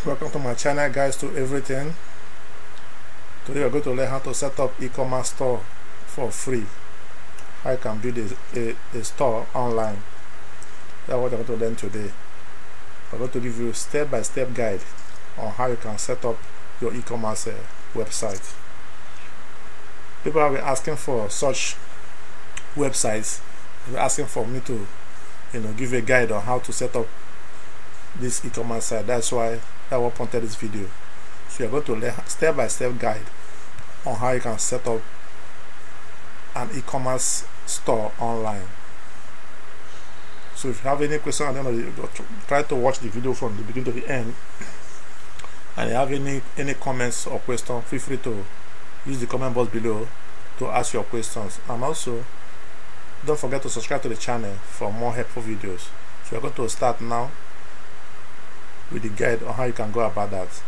Welcome to my channel, guys, to everything. Today we're going to learn how to set up e-commerce store for free. How you can build a store online. That's what I'm going to learn today. I'm going to give you a step-by-step guide on how you can set up your e-commerce website. People have been asking for such websites. They're asking for me to give a guide on how to set up this e-commerce site. That's why I prompted this video. So you're going to learn step-by-step guide on how you can set up an e-commerce store online. So if you have any question, try to watch the video from the beginning to the end. And if you have any comments or questions, feel free to use the comment box below to ask your questions. And also, don't forget to subscribe to the channel for more helpful videos. So we're going to start now with the guide on how you can go about that.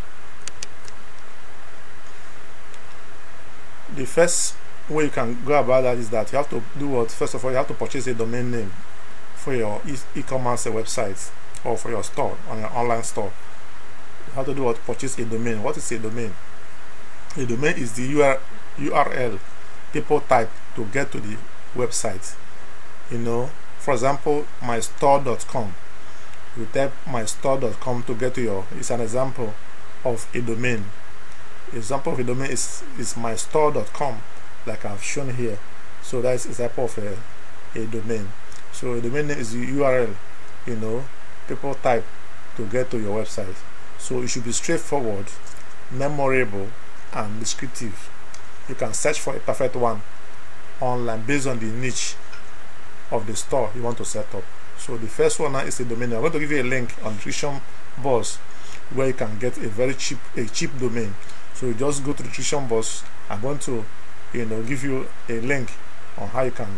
The first way you can go about that is that you have to do what? First of all, you have to purchase a domain name for your e-commerce website or for your store, on your online store. You have to do what? Purchase a domain. What is a domain? A domain is the URL people type to get to the website. For example, mystore.com. You type mystore.com to get to your. It's an example of a domain. Example of a domain is mystore.com, like I've shown here. So that's an example of a domain. So a domain name is the URL people type to get to your website. So it should be straightforward, memorable, and descriptive. You can search for a perfect one online based on the niche of the store you want to set up. So the first one now is a domain. I'm going to give you a link on the description box where you can get a very cheap domain. So you just go to the description box. I'm going to give you a link on how you can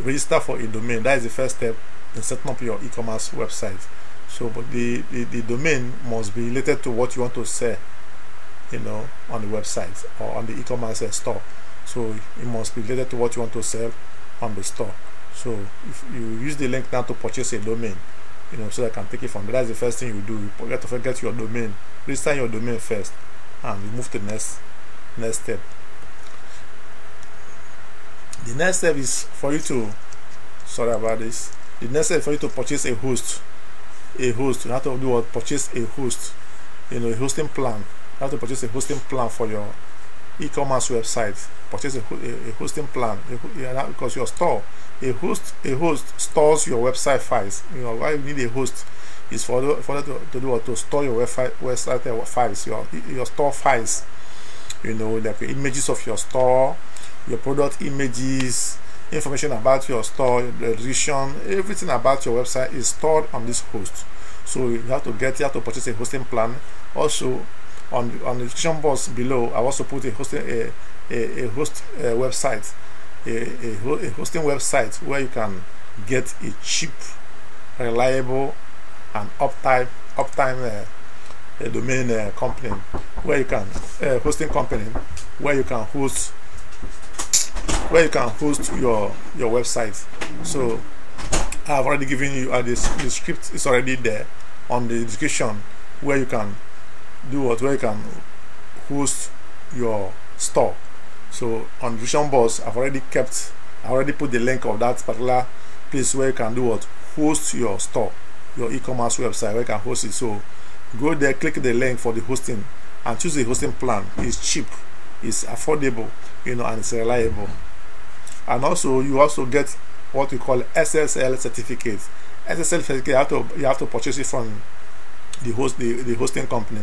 register for a domain. That is the first step in setting up your e-commerce website. So but the domain must be related to what you want to sell on the website or on the e-commerce store. So it must be related to what you want to sell on the store. So if you use the link now to purchase a domain, so I can take it from there. That's the first thing you do. You forget to forget your domain. Register your domain first, and you move to the next step. The next step is for you to The next step is for you to purchase a host. You have to do what? Purchase a host. A hosting plan. You have to purchase a hosting plan for your e-commerce website. Purchase a hosting plan because your store, a host stores your website files. Why you need a host is for to store your website files, your store files. Like the images of your store, your product images, information about your store, the description, everything about your website is stored on this host. So you have to purchase a hosting plan. Also, on the description box below, I also put a hosting website, a hosting website where you can get a cheap, reliable, and uptime domain company, where you can hosting company where you can host your website. So I've already given you the script is already there on the description where you can where you can host your store. So on the description box, I've already put the link of that particular place where you can host your store, your e-commerce website, where you can host it. So go there, click the link for the hosting, and choose the hosting plan. It's cheap, it's affordable, and it's reliable. And also you also get what we call SSL certificate. SSL certificate, you have to purchase it from the hosting company.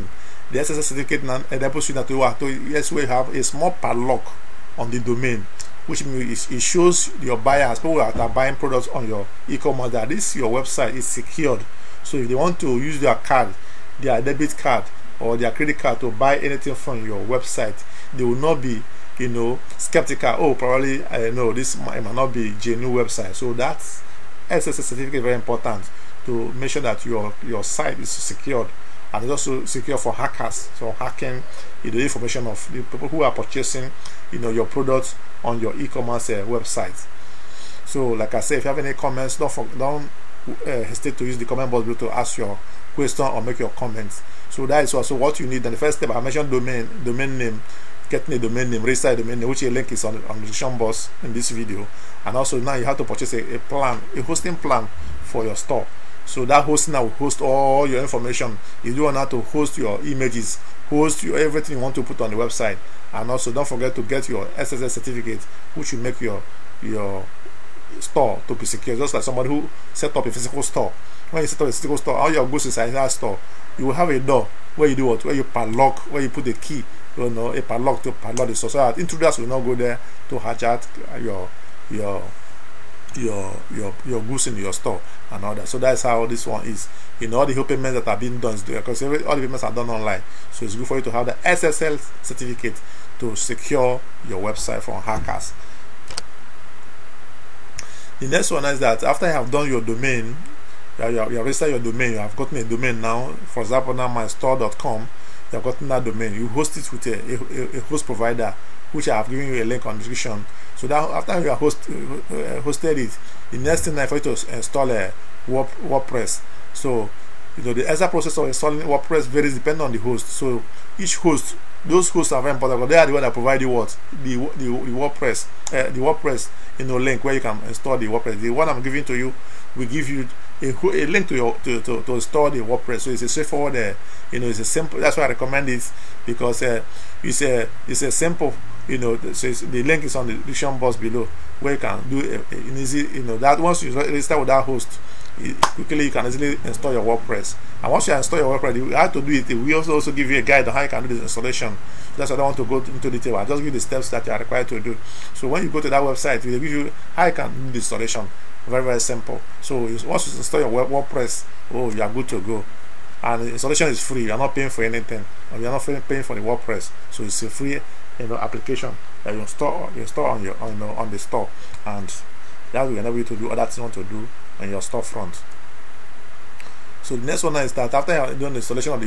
The SSL certificate now enables you to we have a small padlock on the domain, which means it shows your buyers, people that are buying products on your e-commerce, that your website is secured. So if they want to use their card, their debit card or their credit card to buy anything from your website, they will not be skeptical. Oh, probably this might not be genuine website. So that's SSL certificate is very important to make sure that your site is secured, and it's also secure for hackers. So hacking the information of the people who are purchasing your products on your e-commerce website. So like I said, if you have any comments, don't hesitate to use the comment box below to ask your question or make your comments. So that is also what you need. And the first step, I mentioned domain name, getting a domain name, register a domain name, which a link is on the description box in this video. And also now you have to purchase a hosting plan for your store. So that hosting now will host all your information. You do want how to host your images, host your everything you want to put on the website. And also don't forget to get your SSL certificate, which will make your store to be secure. Just like somebody who set up a physical store. When you set up a physical store, all your goods inside that store, you will have a door where you do what? Where you padlock, where you put the key, you know, a padlock to padlock the store. So that intruders will not go there to hijack your goods in your store and all that. So that's how this one is. You know, all the payments that are being done, because all the payments are done online. So it's good for you to have the SSL certificate to secure your website from hackers. The next one is that after you have done your domain, you have registered your domain, you have gotten a domain now. For example, now mystore.com, you have gotten that domain. You host it with a host provider, which I have given you a link on the description. So that after you have hosted it, the next thing is for you to install a WordPress. So you know the extra process of installing WordPress varies depending on the host. So each host, those hosts are very important, but they are the one that provide you what the WordPress link where you can install the WordPress. The one I'm giving to you will give you a link to install the WordPress. So it's a straightforward, it's a simple. That's why I recommend it, because it's a simple. So the link is on the description box below, where you can do an easy. That once you register with that host, quickly you can easily install your WordPress. And once you install your WordPress, you have to do it. We also give you a guide on how you can do this installation. That's why I don't want to go into detail. I just give you the steps that you are required to do. So when you go to that website, they give you how you can do the installation. Very, very simple. So once you install your WordPress, you are good to go. And the installation is free. You are not paying for anything. You are not paying for the WordPress. So it's a free application that you install on the store, and that will enable you to do other things you want to do on your storefront. So the next one is that after you have done the installation of the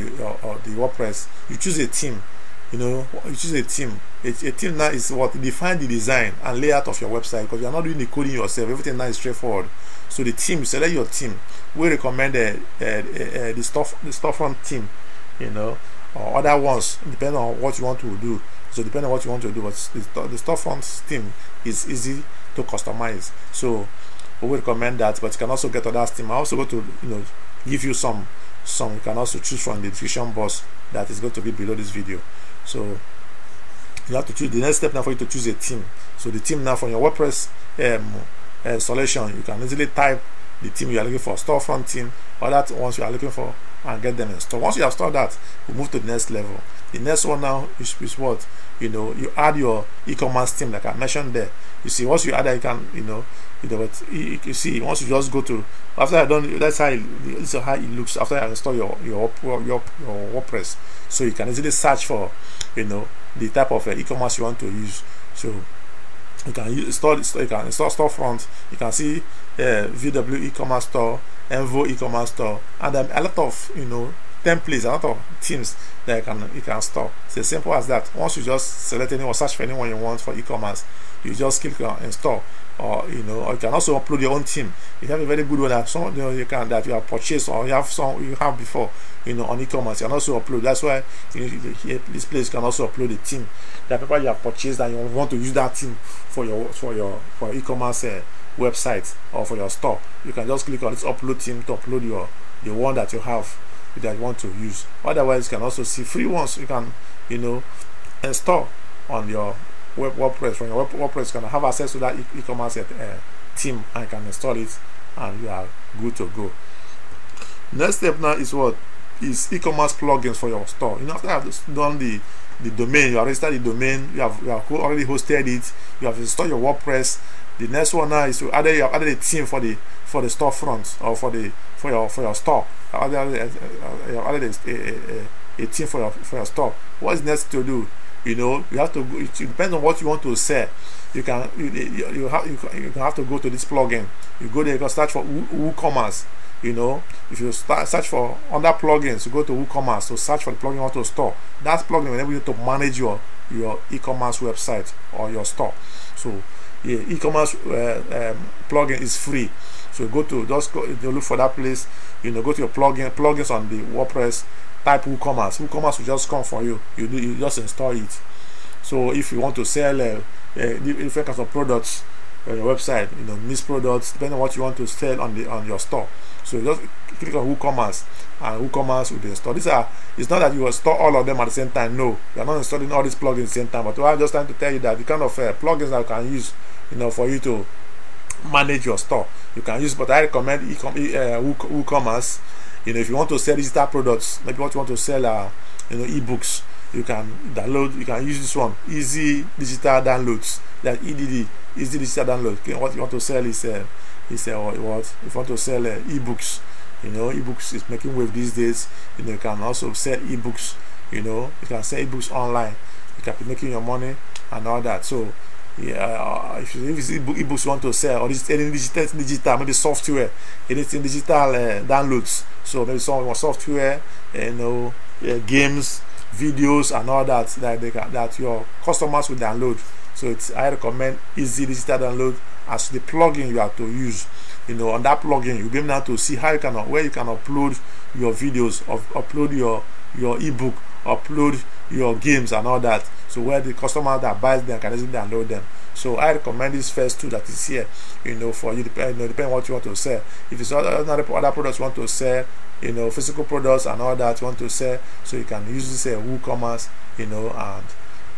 WordPress, you choose a theme. You choose a theme. A theme now is what define the design and layout of your website, because you are not doing the coding yourself. Everything now is straightforward. So the theme, select your theme. We recommend the storefront theme, or other ones depending on what you want to do. So depending on what you want to do, but the storefront theme is easy to customize. So we recommend that, but you can also get other theme. I also go to give you some you can also choose from the description box that is going to be below this video. So you have to choose. The next step now for you to choose a theme. So the theme now from your WordPress installation, you can easily type the theme you are looking for, storefront theme, or that ones you are looking for, and get them installed. Once you have installed that, we move to the next level. The next one now is what you add your e-commerce theme, like I mentioned there. You see, once you add that, you can but you see, once you just go to, after I done, that's how it looks after I install your WordPress. So you can easily search for the type of e-commerce you want to use. So you can install storefront. You can see VW e-commerce store, Envo e-commerce store, and a lot of templates, a lot of themes that you can install. It's as simple as that. Once you just select anyone, search for anyone you want for e-commerce, you just click on install. Or or you can also upload your own theme. You have a very good one that that you have purchased, or you have before on e-commerce. You can also upload. That's why this place can also upload the theme that people you have purchased, and you want to use that theme for e-commerce website or for your store. You can just click on this upload theme to upload the one that you have that you want to use. Otherwise, you can also see free ones you can install on your WordPress. From your WordPress, you can have access to that e-commerce theme, and you can install it, and you are good to go. Next step now is what is e-commerce plugins for your store. After you have done the domain, you have registered the domain, you have already hosted it, you have installed your WordPress. The next one now is you have added a theme for the storefront, or for your store. You have added a theme for your store. What is next to do? You have to. It depends on what you want to sell. You have to go to this plugin. You go there, you can search for WooCommerce. If you search for under plugins, you go to WooCommerce to search for the plugin you want to store. That plugin will enable you to manage your e-commerce website or your store. So e-commerce plugin is free. So just go, look for that place, go to your plugins on the WordPress, type WooCommerce. WooCommerce will just come for you. You just install it. So if you want to sell different kinds of products on your website, niche products, depending on what you want to sell on your store. So you just click on WooCommerce, and WooCommerce will be installed. It's not that you install all of them at the same time. No, you are not installing all these plugins at the same time. But I'm just trying to tell you that the kind of plugins that you can use, for you to manage your store, you can use. But I recommend WooCommerce. If you want to sell digital products, maybe what you want to sell ebooks, you can download. You can use this one, Easy Digital Downloads. That EDD, Easy Digital Download. Okay, what you want to sell is what? If you want to sell ebooks, ebooks is making wave these days. You can also sell ebooks. You can sell ebooks online. You can be making your money and all that. So if it's ebooks you want to sell, or any digital, maybe software, anything digital downloads. So maybe some software, games, videos, and all that that your customers will download. So I recommend Easy Digital Download as the plugin you have to use. On that plugin you'll be able to see where you can upload your videos, upload your ebook, upload your games and all that. So where the customer that buys them can easily download them. So I recommend this first tool that is here, for you, depending on what you want to sell. If it's other products you want to sell, physical products and all that you want to sell, so you can use this WooCommerce, and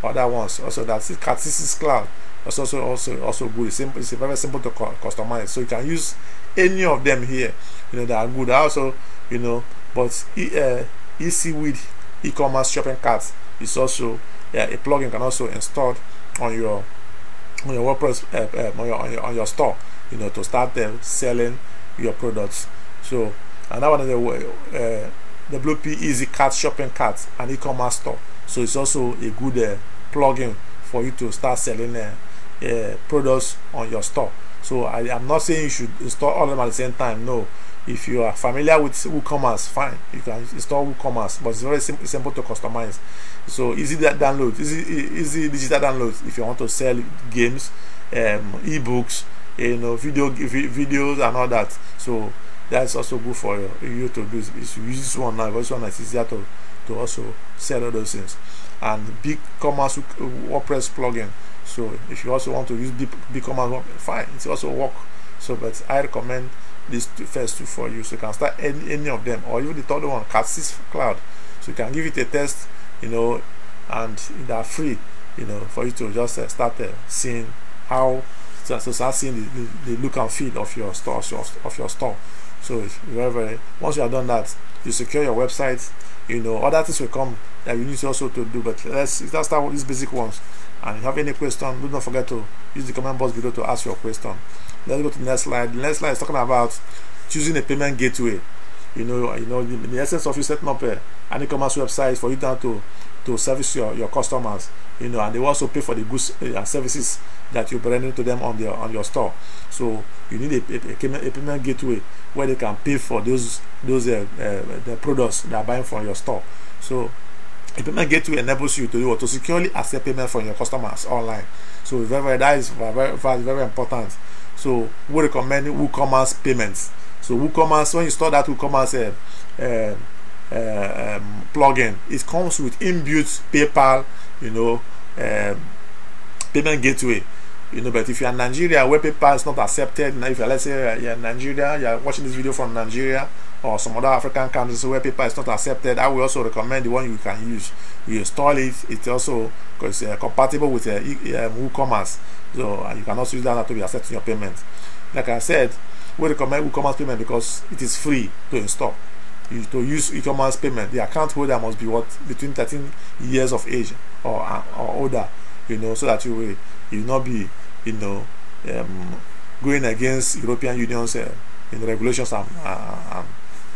other ones. Also, that's it. Cartesis Cloud. That's also good. It's very simple to customize. So you can use any of them here. That are good. Also, but EasyWeed e-commerce shopping cart is also a plugin can also install on your WordPress on your store. To start selling your products. So another one is the WP Easy Cart Shopping Cart and e-commerce store. So it's also a good plugin for you to start selling products on your store. So I am not saying you should install all of them at the same time. No, if you are familiar with WooCommerce, fine, you can install WooCommerce, but it's very simple to customize. So easy easy digital downloads if you want to sell games, ebooks, videos and all that. So that's also good for you to do. If you use this one now, this one is easier to also sell all those things. And BigCommerce WordPress plugin. So if you also want to use BigCommerce, fine, it's also work. So but I recommend these first two for you. So you can start any of them, or even the third one, Cartesis Cloud. So you can give it a test, and they're free, for you to just start seeing how to start seeing the look and feel of your store. So it's very once you have done that, you secure your website. Other things will come that you need to also to do, but let's start with these basic ones. And if you have any question, do not forget to use the comment box below to ask your question. Let's go to the next slide. The next slide is talking about choosing a payment gateway. The essence of you setting up an e-commerce website for you to service your customers. And they will also pay for the goods and services that you're bringing to them on your store. So you need a payment gateway where they can pay for those the products they are buying from your store. So a payment gateway enables you to securely accept payment from your customers online. So that is very important. So we recommend WooCommerce payments. So WooCommerce, when you install that WooCommerce plugin, it comes with inbuilt PayPal, payment gateway. But if you're in Nigeria where PayPal is not accepted, now if you're, let's say you're in Nigeria, you're watching this video from Nigeria or some other African countries where PayPal is not accepted, I will also recommend the one you can use. You install it. It's also because compatible with WooCommerce, so you can also use that to be accepting your payment. Like I said, we recommend WooCommerce payment because it is free to install. To use e-commerce payment, the account holder must be between 13 years of age or older, so that you will not be going against European Union's regulations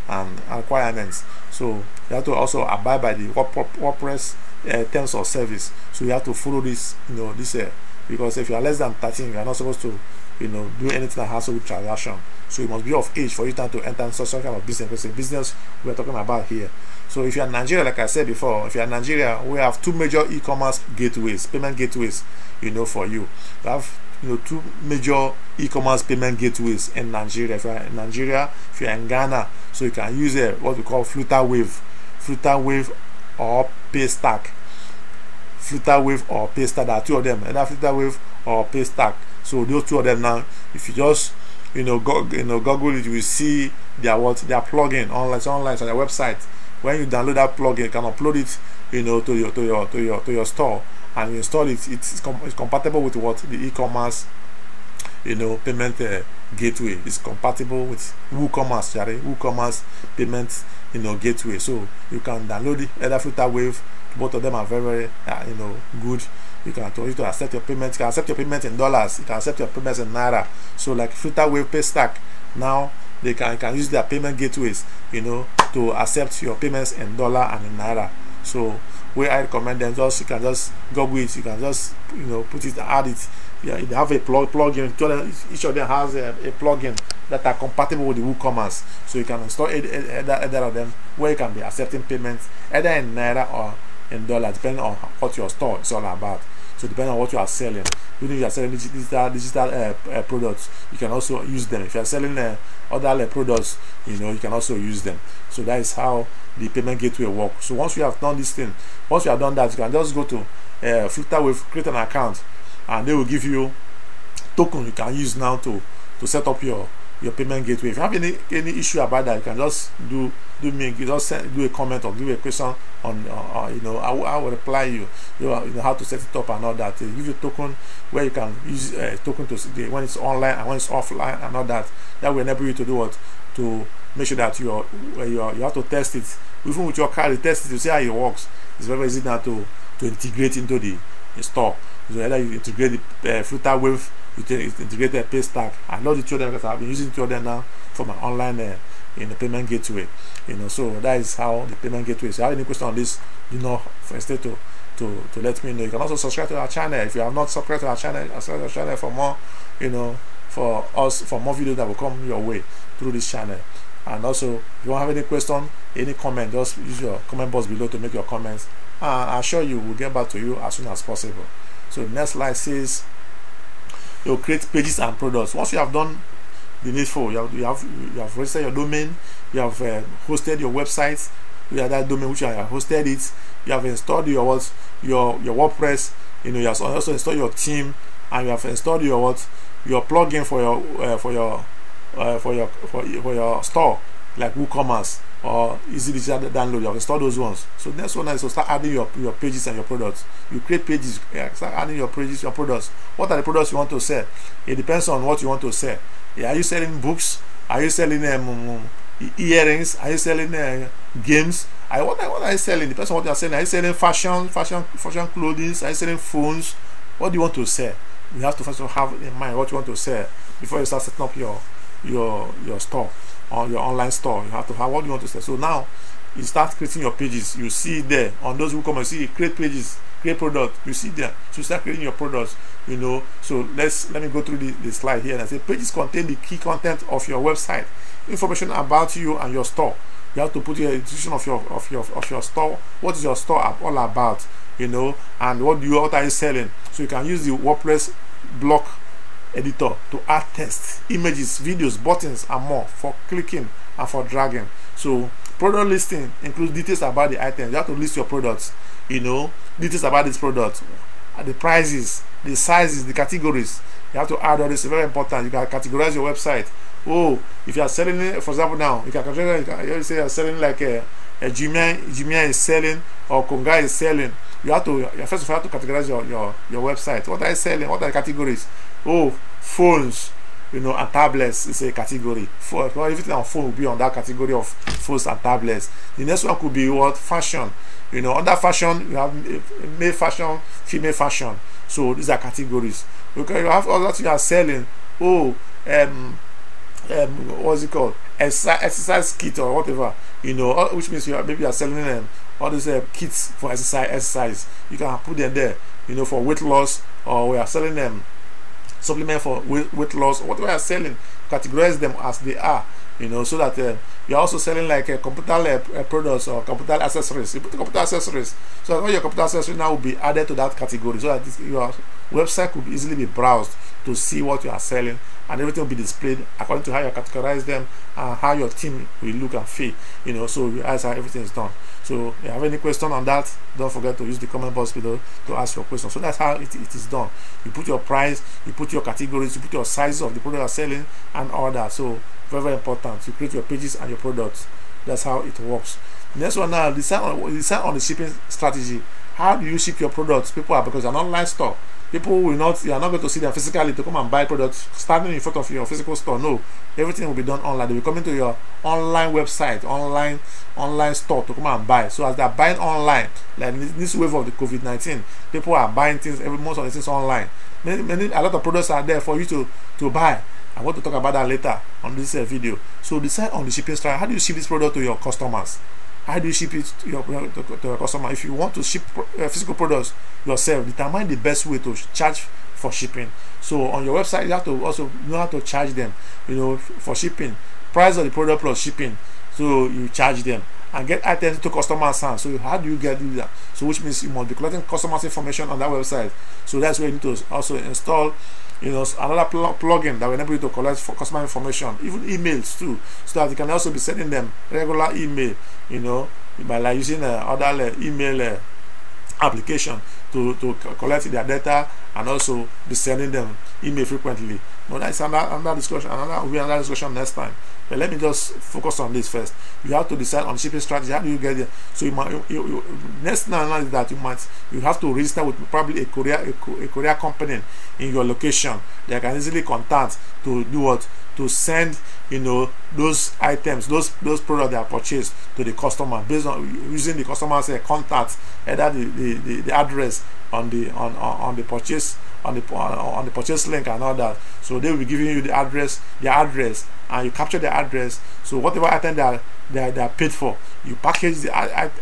and requirements. So you have to also abide by the WordPress terms of service. So you have to follow this, because if you are less than 13, you are not supposed to, do anything that has to do with transaction. So you must be of age for you to enter some kind of business. It's a business we are talking about here. So if you are in Nigeria, like I said before, if you are in Nigeria, we have two major e-commerce gateways, payment gateways, for you. We have two major e-commerce payment gateways in Nigeria. If you're in Nigeria, if you're in Ghana, so you can use what we call Flutterwave or Paystack. Flutterwave or Paystack, there are two of them, either Flutterwave or Paystack. So those two of them now, if you just Google it, you will see their plugin online on their website. When you download that plugin, you can upload it to your store and you install it. It's compatible with what the e-commerce payment gateway. It's compatible with WooCommerce payment gateway. So you can download it, either Flutterwave. Both of them are very good. You can accept your payments. You can accept your payments in dollars. You can accept your payments in naira. So like Flutterwave, Paystack, now they can use their payment gateways to accept your payments in dollar and in naira. So where I recommend them, you can just Google it. You can just put it, add it. Yeah, they have a plugin. Each of them has a plugin that are compatible with the WooCommerce. So you can install either of them, where you can be accepting payments either in naira or in dollar, depending on what your store is all about. So depending on what you are selling, even if you are selling digital products, you can also use them. If you are selling other products, you can also use them. So that is how the payment gateway works. So once you have done this thing, once you have done that, you can just go to Flutterwave, create an account, and they will give you token you can use now to set up your payment gateway. If you have any issue about that, you can just do a comment or give a question on I will reply you how to set it up and all that. Give you a token where you can use token to when it's online and when it's offline and all that. That will enable you to do what, to make sure that you have to test it. Even with your card, you test it to see how it works. It's very easy now to integrate into the store. So either you integrate the Flutterwave, you integrate the Paystack. I love the two of them because I've been using two of them now for my online payment gateway. So that is how the payment gateway is. If you have any question on this, do not hesitate to let me know. You can also subscribe to our channel. If you have not subscribed to our channel, subscribe to our channel for more, for more videos that will come your way through this channel. And also, if you don't have any question, any comment, just use your comment box below to make your comments. I'm sure you will get back to you as soon as possible. So the next slide says you create pages and products. Once you have done the needful, you have registered your domain, you have hosted your website, you have that domain which you have hosted it, you have installed your WordPress, you have also installed your theme, and you have installed your plugin for your store, like WooCommerce or Easy Digital Download. You have installed those ones. So the next one is to start adding your pages and your products. You create pages, start adding your pages, your products. What are the products you want to sell? It depends on what you want to sell. Are you selling books? Are you selling earrings? Are you selling games? What are you selling? Depends on what you are selling. Are you selling fashion clothing? Are you selling phones? What do you want to sell? You have to first have in mind what you want to sell before you start setting up your store or your online store. You have to have what you want to sell. So now you start creating your pages. You see there on those who come and see create pages, create product. You see there. So start creating your products. So let me go through the slide here and I say pages contain the key content of your website, information about you and your store. You have to put your description of your store. What is your store all about? And what are you selling? So you can use the WordPress block editor to add text, images, videos, buttons, and more for clicking and for dragging. So product listing includes details about the items. You have to list your products, details about this product, the prices, the sizes, the categories. You have to add all this. It's very important. You can categorize your website. If you are selling, for example, now you can say you're selling like a Jumia is selling or Konga is selling. You have to first of all have to categorize your website. What are you selling? What are the categories? Phones, and tablets is a category. Everything on phone will be on that category of phones and tablets. The next one could be what? Fashion. Under fashion, you have male fashion, female fashion. So these are categories. Okay, you have all that you are selling. What's it called? Exercise kit or whatever. Which means maybe you are selling all these kits for exercise. You can put them there. For weight loss, or we are selling them supplement for weight loss. Whatever you are selling, categorize them as they are. So that you're also selling like computer products or computer accessories. You put computer accessories, so that all your computer accessories now will be added to that category, so that you are Website could easily be browsed to see what you are selling, and everything will be displayed according to how you categorize them and how your team will look and feel. So that's how everything is done. So if you have any question on that, don't forget to use the comment box below to ask your question. So that's how it is done. You put your price, you put your categories, you put your sizes of the product you're selling, and all that. So very, very important. You create your pages and your products. That's how it works. Next one now, decide on the shipping strategy. How do you ship your products? Because an online store, people will not, you are not going to see them physically to come and buy products standing in front of your physical store. No, everything will be done online. They will come into your online website, online store to come and buy. So as they are buying online, like this wave of the COVID-19, people are buying things, most of the things online. A lot of products are there for you to buy. I want to talk about that later on this video. So decide on the shipping strategy. How do you ship this product to your customers? How do you ship it to your customer? If you want to ship physical products yourself, determine the best way to charge for shipping. So on your website, you have to also know how to charge them, for shipping. Price of the product plus shipping. So you charge them and get items to customers' hands. So how do you get that? So which means you must be collecting customers' information on that website. So that's where you need to also install another plugin that will enable you to collect for customer information, even emails too, so that you can also be sending them regular email, by like using other email application to collect their data and also be sending them email frequently. But that's another discussion. Another discussion next time. But let me just focus on this first. You have to decide on shipping strategy. How do you get there? So next now is that you have to register with probably a courier company in your location. They can easily contact to do what? To send those items, those products they are purchased to the customer based on using the customer's contact, either the address on the purchase on the purchase link and all that. So they will be giving you their address, and you capture the address. So whatever item they are paid for, you package the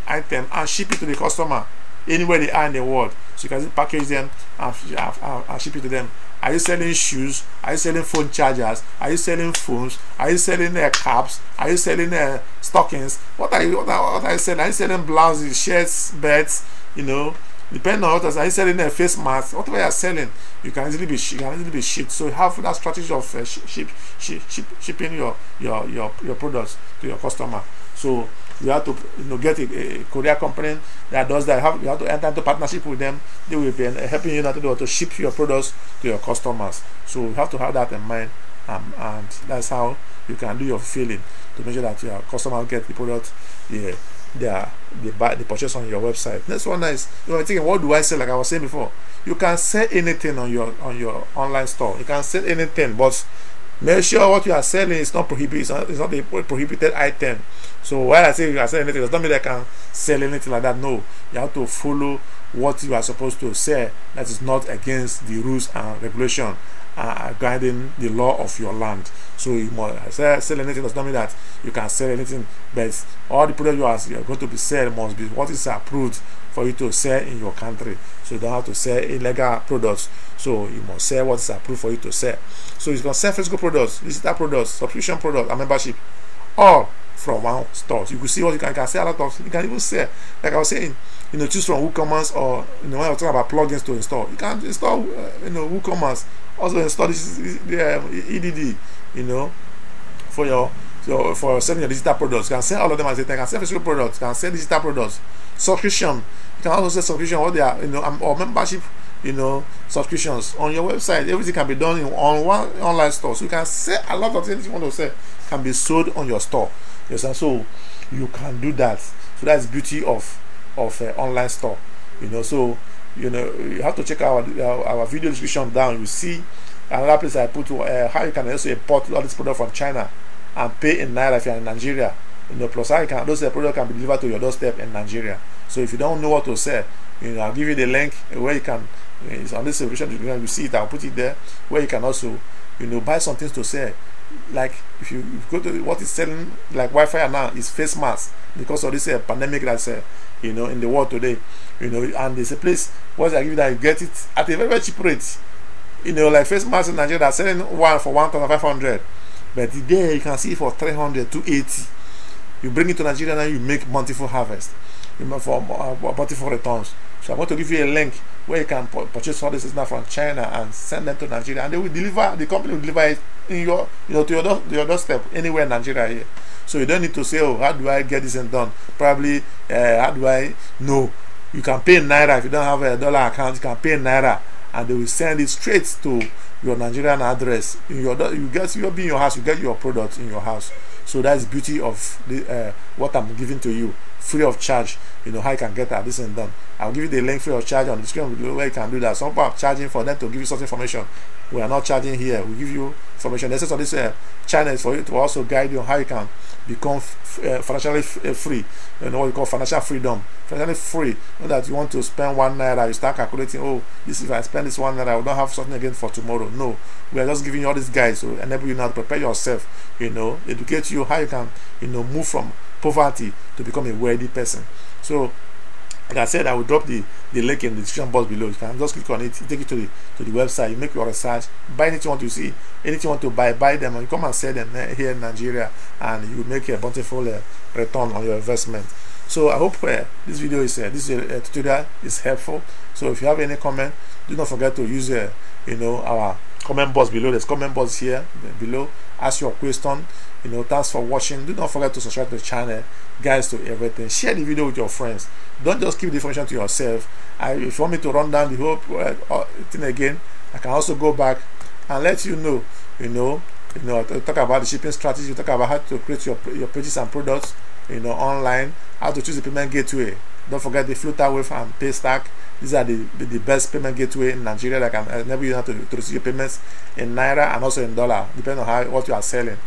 item and ship it to the customer anywhere they are in the world. So you can package them and ship it to them. Are you selling shoes? Are you selling phone chargers? Are you selling phones? Are you selling caps? Are you selling stockings? What are you selling? Are you selling blouses, shirts, beds? Depending on what are you selling face masks? Whatever you are selling, you can easily be shipped. So you have that strategy of shipping your products to your customer. So you have to get a courier company that does that. You have to enter into partnership with them. They will be helping you to ship your products to your customers. So you have to have that in mind, and that's how you can do your filling to make sure that your customers get the product they purchase on your website. Next one is thinking, what do I sell? Like I was saying before, you can sell anything on your online store. You can sell anything, but make sure what you are selling is not prohibited. It's not a prohibited item. So while I say you can sell anything, it does not mean I can sell anything like that. No, you have to follow what you are supposed to sell. That is not against the rules and regulation guiding the law of your land. So you must sell anything does not mean that you can sell anything, but all the products you are going to be selling must be what is approved for you to sell in your country. So you don't have to sell illegal products. So you must sell what is approved for you to sell. So you can sell physical products, digital products, subscription products, and membership, all from one store. So you can see what you can sell a lot of. You can even sell, like I was saying, choose from WooCommerce, or when I was talking about plugins to install, you can install WooCommerce. Also install this EDD, for selling your digital products. You can sell all of them as a thing. You can sell physical products, you can sell digital products. Subscription, you can also sell subscription, what they are, or membership, subscriptions on your website. Everything can be done on one online store. So you can sell a lot of things you want to sell can be sold on your store. Yes, and so you can do that. So that's the beauty of online store. So you have to check our video description down. You see another place I put how you can also import all this product from China and pay in Naira if you are in Nigeria. Plus how those products can be delivered to your doorstep in Nigeria. So if you don't know what to sell, I'll give you the link where you can. It's on this description. You see it. I'll put it there where you can also buy some things to sell. Like if you go to what is selling like Wi-Fi now is face masks, because of this pandemic that's in the world today. And there's a place once I give you that you get it at a very, very cheap rate. Like face masks in Nigeria, they're selling one for 1,500, but there you can see it for 300, 280. You bring it to Nigeria and you make bountiful harvest, for bountiful returns. So I'm going to give you a link where you can purchase all this now from China and send them to Nigeria, and they will deliver. The company will deliver it in your, to your doorstep anywhere in Nigeria here. So you don't need to say, oh, how do I get this and done? Probably, how do I know? You can pay in Naira. If you don't have a dollar account, you can pay in Naira, and they will send it straight to your Nigerian address. You'll be in your house, you get your product in your house. So that's the beauty of the, what I'm giving to you, free of charge. How you can get that, this and done. I'll give you the link free of charge on the screen below where you can do that. Some people are charging for them to give you such information. We are not charging here. We give you information. The essence of this channel is for you to also guide you on how you can become financially free. What we call financial freedom. Financially free. Not that you want to spend 1 naira, you start calculating, oh, this, if I spend this 1 naira, I will not have something again for tomorrow. No, we are just giving you all these guides to enable you now to prepare yourself. Educate you how you can, move from poverty to become a wealthy person. So, like I said, I will drop the link in the description box below. You can just click on it, take you to the website. You make your research, buy anything you want to see, anything you want to buy them, and you come and sell them here in Nigeria, and you make a bountiful return on your investment. So I hope this video is this tutorial is helpful. So if you have any comment, do not forget to use our comment box below. There's comment box here below. Ask your question. Thanks for watching. Do not forget to subscribe to the channel, guys, to everything. Share the video with your friends. Don't just keep the information to yourself. If you want me to run down the whole thing again, I can also go back and let you know. Talk about the shipping strategy. Talk about how to create your pages and products, online. How to choose the payment gateway. Don't forget the Flutterwave and Paystack. These are the best payment gateway in Nigeria that can enable you to receive your payments in Naira and also in dollar, depending on what you are selling.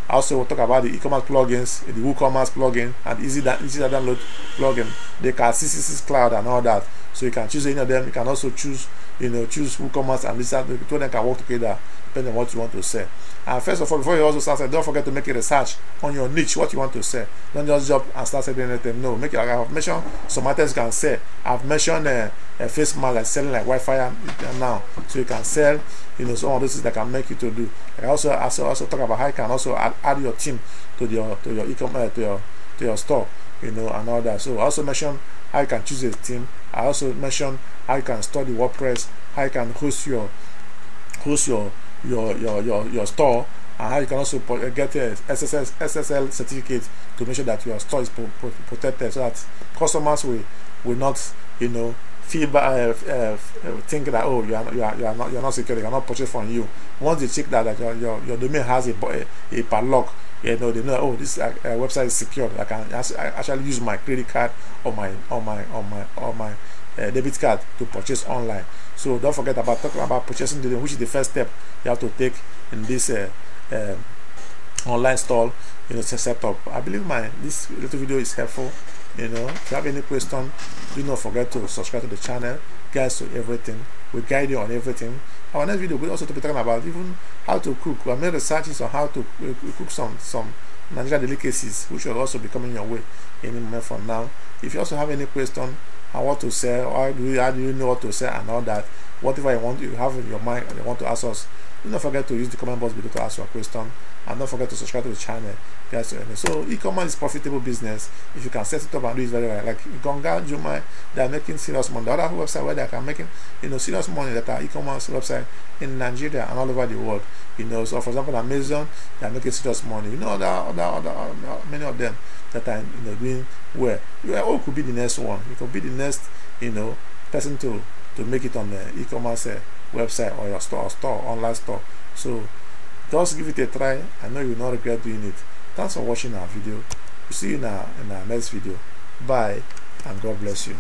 Also we'll talk about the e-commerce plugins, the WooCommerce plugin, and easy download plugin, the CC6 Cloud and all that. So you can choose any of them. You can also choose WooCommerce, and the two of them can work together depending on what you want to sell. And first of all, before you also start, don't forget to make a research on your niche, what you want to sell. Don't just jump and start selling anything. No, make it. Like I've mentioned, some items you can sell. I've mentioned a face mask, like selling like Wi-Fi now, so you can sell. Some of those things that can make you to do. I also talk about how you can also add your team to your e-commerce to your store, and all that. So I also mention how you can choose a team. I also mention how you can store the WordPress, how you can host your store, and how you can also get a SSL certificate to make sure that your store is protected, so that customers will not think that, oh, you're not secure, they cannot purchase from you. Once they check that your domain has a padlock, they know, oh, this website is secure. I can actually use my credit card or my debit card to purchase online. So don't forget about talking about purchasing today, which is the first step you have to take in this online store setup. I believe this little video is helpful. If you have any question, do not forget to subscribe to the channel, guys, to everything. We guide you on everything. Our next video will also to be talking about even how to cook. We have made researches on how to cook some Nigerian delicacies, which will also be coming your way any moment from now. If you also have any question on what to sell, how do you know what to sell and all that, whatever you have in your mind and you want to ask us, do not forget to use the comment box below to ask your question, and don't forget to subscribe to the channel, guys. So e-commerce is profitable business if you can set it up and do it very well. Like Gonga, Jumai, they are making serious money. The other website where they are making serious money, that are e-commerce website in Nigeria and all over the world. So for example, Amazon, they are making serious money. Other many of them that are doing well. You all could be the next one. You could be the next person to make it on the e-commerce website or your online store. So just give it a try. I know you will not regret doing it. Thanks for watching our video. We'll see you in our next video. Bye, and God bless you.